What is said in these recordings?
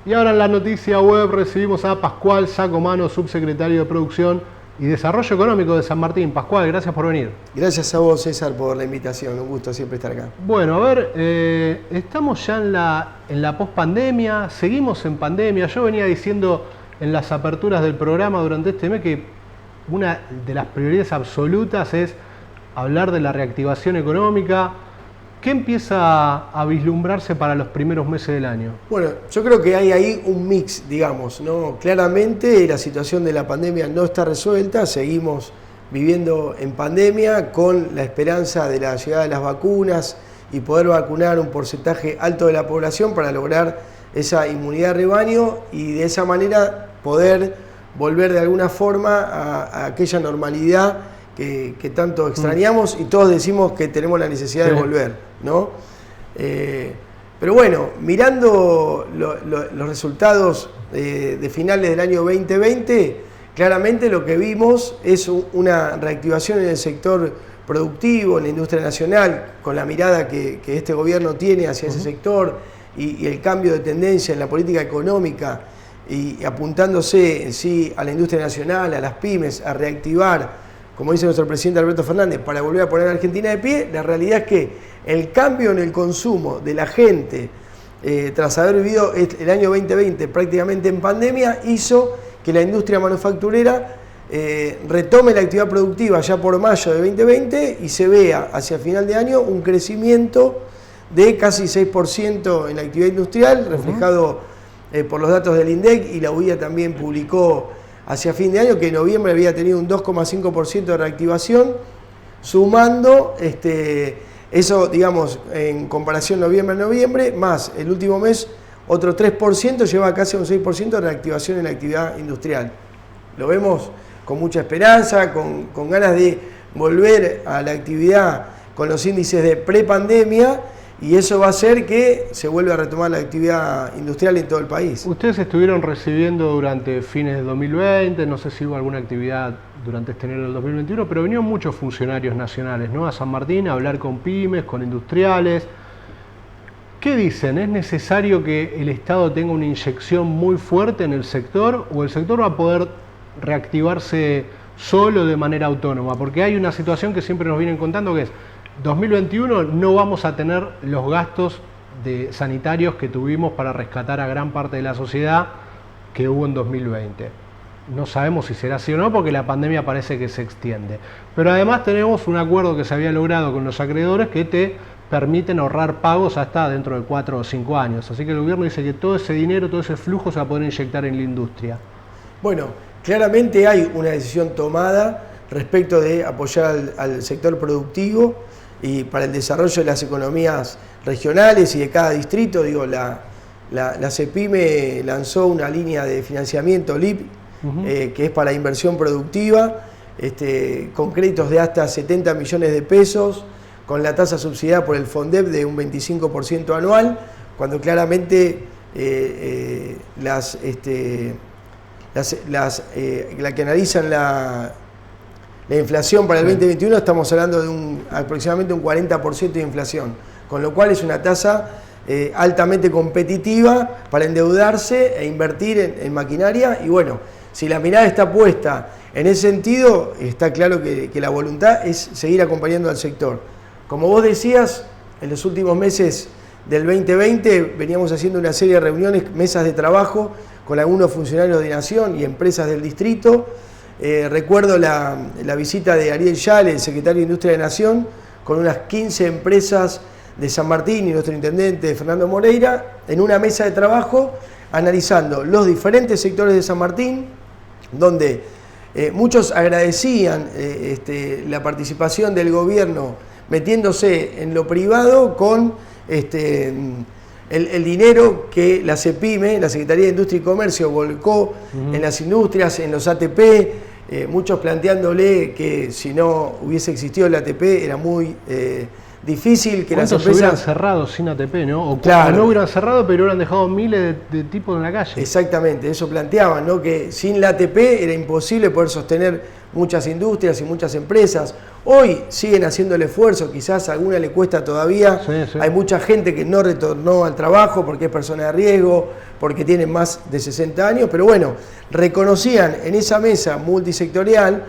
Y ahora en la noticia web recibimos a Pascual Sacomano, subsecretario de Producción y Desarrollo Económico de San Martín. Pascual, gracias por venir. Gracias a vos, César, por la invitación. Un gusto siempre estar acá. Bueno, a ver, estamos ya en la pospandemia, seguimos en pandemia. Yo venía diciendo en las aperturas del programa durante este mes que una de las prioridades absolutas es hablar de la reactivación económica. ¿Qué empieza a vislumbrarse para los primeros meses del año? Bueno, yo creo que hay ahí un mix, digamos, ¿no? Claramente la situación de la pandemia no está resuelta, seguimos viviendo en pandemia con la esperanza de la llegada de las vacunas y poder vacunar un porcentaje alto de la población para lograr esa inmunidad de rebaño y de esa manera poder volver de alguna forma a aquella normalidad que tanto extrañamos y todos decimos que tenemos la necesidad de volver, ¿no? Pero bueno, mirando los resultados de finales del año 2020, claramente lo que vimos es una reactivación en el sector productivo, en la industria nacional, con la mirada que este gobierno tiene hacia ese sector y el cambio de tendencia en la política económica y apuntándose en sí a la industria nacional, a las pymes, a reactivar, como dice nuestro presidente Alberto Fernández, para volver a poner a Argentina de pie. La realidad es que el cambio en el consumo de la gente, tras haber vivido el año 2020 prácticamente en pandemia, hizo que la industria manufacturera retome la actividad productiva ya por mayo de 2020 y se vea hacia final de año un crecimiento de casi 6% en la actividad industrial, reflejado por los datos del INDEC, y la UIA también publicó hacia fin de año que en noviembre había tenido un 2,5% de reactivación, sumando eso, digamos, en comparación noviembre a noviembre, más el último mes otro 3%, lleva casi a un 6% de reactivación en la actividad industrial. Lo vemos con mucha esperanza, con ganas de volver a la actividad con los índices de prepandemia, y eso va a hacer que se vuelva a retomar la actividad industrial en todo el país. Ustedes estuvieron recibiendo durante fines de 2020, no sé si hubo alguna actividad durante este enero del 2021, pero vinieron muchos funcionarios nacionales, ¿no?, a San Martín a hablar con pymes, con industriales. ¿Qué dicen? ¿Es necesario que el Estado tenga una inyección muy fuerte en el sector o el sector va a poder reactivarse solo de manera autónoma? Porque hay una situación que siempre nos vienen contando que es 2021 no vamos a tener los gastos sanitarios que tuvimos para rescatar a gran parte de la sociedad que hubo en 2020. No sabemos si será así o no porque la pandemia parece que se extiende. Pero además tenemos un acuerdo que se había logrado con los acreedores que te permiten ahorrar pagos hasta dentro de 4 o 5 años. Así que el gobierno dice que todo ese dinero, todo ese flujo se va a poder inyectar en la industria. Bueno, claramente hay una decisión tomada respecto de apoyar al sector productivo y para el desarrollo de las economías regionales y de cada distrito. Digo, la CEPIME lanzó una línea de financiamiento LIP, que es para inversión productiva, con créditos de hasta 70 millones de pesos, con la tasa subsidiada por el FONDEP de un 25% anual, cuando claramente la que analizan la inflación para el 2021, estamos hablando de aproximadamente un 40% de inflación, con lo cual es una tasa altamente competitiva para endeudarse e invertir en maquinaria. Y bueno, si la mirada está puesta en ese sentido, está claro que la voluntad es seguir acompañando al sector. Como vos decías, en los últimos meses del 2020 veníamos haciendo una serie de reuniones, mesas de trabajo con algunos funcionarios de Nación y empresas del distrito. Recuerdo la visita de Ariel Yale, el secretario de Industria de Nación, con unas 15 empresas de San Martín y nuestro intendente Fernando Moreira, en una mesa de trabajo analizando los diferentes sectores de San Martín, donde muchos agradecían la participación del gobierno metiéndose en lo privado con el dinero que la CEPIME, la Secretaría de Industria y Comercio, volcó en las industrias, en los ATP, muchos planteándole que si no hubiese existido el ATP era muy difícil que las empresas hubieran cerrado sin ATP, ¿no? O claro, no hubieran cerrado, pero hubieran dejado miles de tipos en la calle. Exactamente, eso planteaban, ¿no? Que sin la ATP era imposible poder sostener muchas industrias y muchas empresas. Hoy siguen haciendo el esfuerzo, quizás a alguna le cuesta todavía. Sí, sí. Hay mucha gente que no retornó al trabajo porque es persona de riesgo, porque tienen más de 60 años, pero bueno, reconocían en esa mesa multisectorial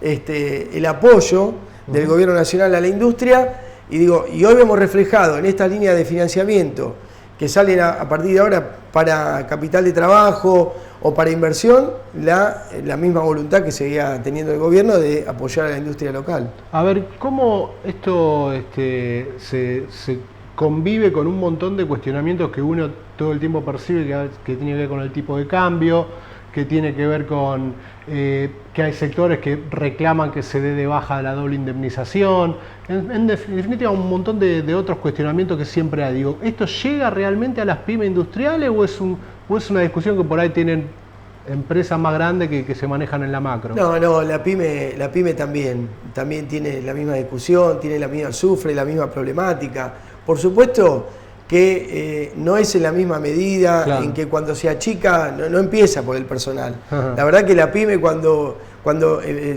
el apoyo del Gobierno Nacional a la industria, y hoy vemos reflejado en esta línea de financiamiento que salen a partir de ahora para capital de trabajo o para inversión, la misma voluntad que seguía teniendo el gobierno de apoyar a la industria local. A ver, ¿cómo esto se convive con un montón de cuestionamientos que uno todo el tiempo percibe que tiene que ver con el tipo de cambio, que tiene que ver con que hay sectores que reclaman que se dé de baja la doble indemnización, en definitiva un montón de otros cuestionamientos que siempre hay? Digo, ¿esto llega realmente a las pymes industriales o es una discusión que por ahí tienen empresas más grandes que se manejan en la macro? No, la pyme también tiene la misma discusión, sufre la misma problemática. Por supuesto que no es en la misma medida, claro, en que cuando se achica no empieza por el personal. Ajá. La verdad que la pyme cuando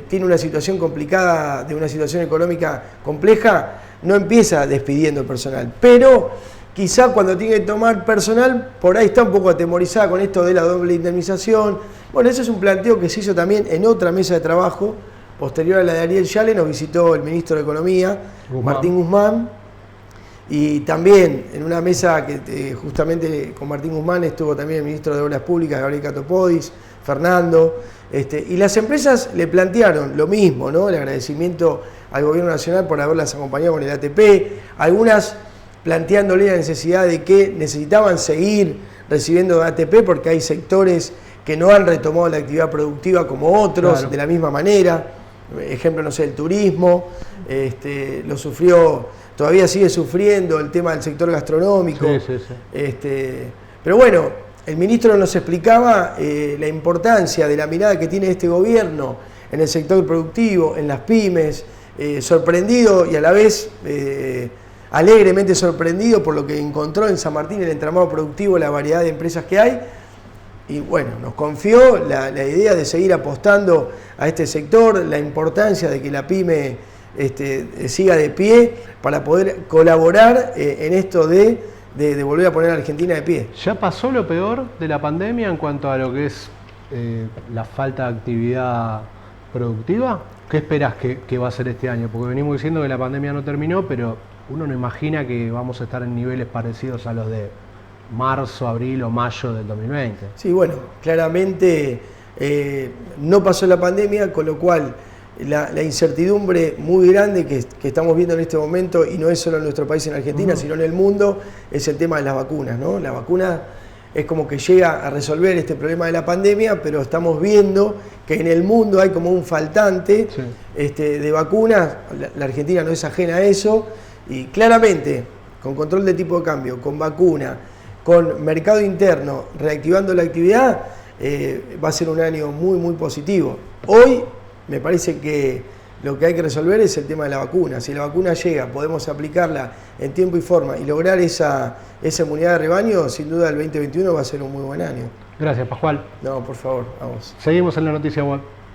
tiene una situación complicada, de una situación económica compleja, no empieza despidiendo el personal. Pero quizá cuando tiene que tomar personal, por ahí está un poco atemorizada con esto de la doble indemnización. Bueno, ese es un planteo que se hizo también en otra mesa de trabajo, posterior a la de Ariel Yale. Nos visitó el ministro de Economía, Martín Guzmán. Y también en una mesa que justamente con Martín Guzmán estuvo también el ministro de Obras Públicas, Gabriel Catopodis, Fernando, y las empresas le plantearon lo mismo, ¿no? El agradecimiento al Gobierno Nacional por haberlas acompañado con el ATP, algunas planteándole la necesidad de que necesitaban seguir recibiendo ATP porque hay sectores que no han retomado la actividad productiva como otros, claro, de la misma manera. Ejemplo, no sé, el turismo, lo sufrió. Todavía sigue sufriendo el tema del sector gastronómico. Sí. Pero bueno, el ministro nos explicaba la importancia de la mirada que tiene este gobierno en el sector productivo, en las pymes, sorprendido y a la vez alegremente sorprendido por lo que encontró en San Martín, el entramado productivo, la variedad de empresas que hay. Y bueno, nos confió la idea de seguir apostando a este sector, la importancia de que la pyme siga de pie para poder colaborar en esto de volver a poner a Argentina de pie. ¿Ya pasó lo peor de la pandemia en cuanto a lo que es la falta de actividad productiva? ¿Qué esperás que va a ser este año? Porque venimos diciendo que la pandemia no terminó, pero uno no imagina que vamos a estar en niveles parecidos a los de marzo, abril o mayo del 2020. Sí, bueno, claramente no pasó la pandemia, con lo cual la incertidumbre muy grande que estamos viendo en este momento, y no es solo en nuestro país, en Argentina, sino en el mundo, es el tema de las vacunas, ¿no? La vacuna es como que llega a resolver este problema de la pandemia, pero estamos viendo que en el mundo hay como un faltante, sí, de vacunas. La Argentina no es ajena a eso, y claramente, con control de tipo de cambio, con vacuna, con mercado interno, reactivando la actividad, va a ser un año muy, muy positivo. Hoy me parece que lo que hay que resolver es el tema de la vacuna. Si la vacuna llega, podemos aplicarla en tiempo y forma y lograr esa inmunidad de rebaño, sin duda el 2021 va a ser un muy buen año. Gracias, Pascual. No, por favor, vamos. Seguimos en la noticia web.